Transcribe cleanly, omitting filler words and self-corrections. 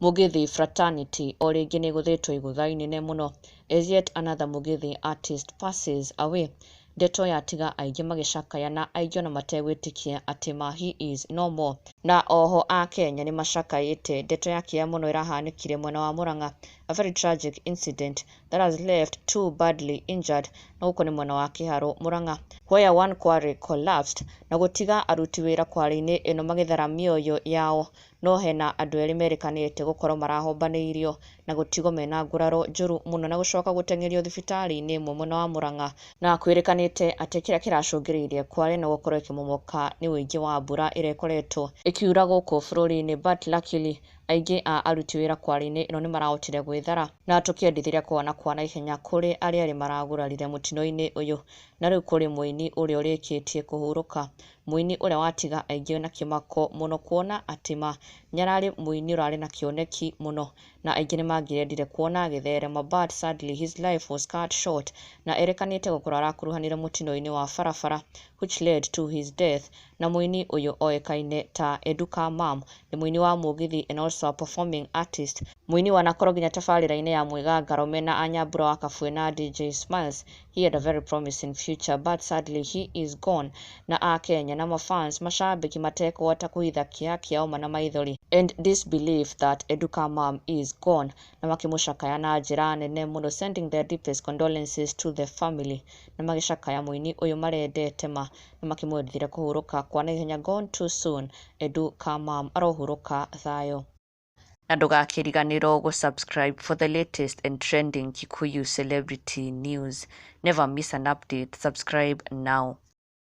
Mugithi fraternity o rĩngĩ nĩ ĩgũthĩtwo igũtha inene mũno as yet another Mugithi artist passes away. Ndeto yatiga aingĩ magĩcakaya na aingĩ ona mategwĩtĩkia atĩ Mahi is no more. Na oho a Kenya nĩ macakaĩte ndeto ya kĩeha mũno ĩrahanĩkire mwena wa Murang'a, a very tragic incident that has left two badly injured. Na gũkũ nĩ mwena wa Kîeha Murang'a, where one quarry collapsed na gũtiga aruti wĩra quarry-inĩ ĩno magĩthara mĩoyo yao. No hena andũ erĩ merĩkanĩte gũkorwo marahombanĩirio na gũtigwo mena nguraro njũru mũno na gũcoka gũteng'erio thibitarĩ-inĩ ĩmwe mwena wa Murang'a, na kwĩrĩkanĩte atĩ kĩrĩa kĩracũngĩrĩirie kware na gũkorwo ĩkĩmomoka nĩ ũingĩ wa mbura ĩrĩa ĩkoretwo ĩkiura gũkũ bũrũri-inĩ, but luckily aingĩ a aruti wĩra kwari-inĩ ĩno nĩ marahotire gwĩthara na tũkĩendithĩria kwana kwa naihenya kũrĩ arĩa erĩ maragurarire mũtino-inĩ ũyũ. Na rĩu kũrĩ mũini ũrĩa ũrĩkĩtie kũhurũka, mũini ũrĩa watiga aingĩ na kĩmako mũno kuona atĩ ma nĩararĩ mũini ũrarĩ na kĩoneki mũno na aingĩ nĩ mangĩendire kuona agĩtherema, but sadly his life was cut short na erekanĩte gũkorwo arakuruhanire mũtino-inĩ wa barabara which led to his death. Na mũini ũyũ oĩkaine ta Eduka Mam nĩ mũini wa Mugithi and also a performing artist, mũini wanakorwo nginya tabarĩra-inĩ ya Mwĩgangaro mena Anyambura wa Kabwe na DJ Smiles. He had a very promising future but sadly he is gone. Na a Kenya na mafans macambĩki matekũhota kũhitha kĩeha kĩao mana maithori and disbelief that Eduka Mam is gone, na makĩmũcakaya na njĩra nene mũno, sending their deepest condolences to the family. Na magĩcakaya mũini ũyũ marendete ma na makĩmwendithĩria kũhurũka kwa naihenya, gone too soon. Eduka Mam arohurũka thayũ. Na ndũgakĩriganĩrwo gũsubscribe for the latest and trending Kikuyu celebrity news. Never miss an update. Subscribe now.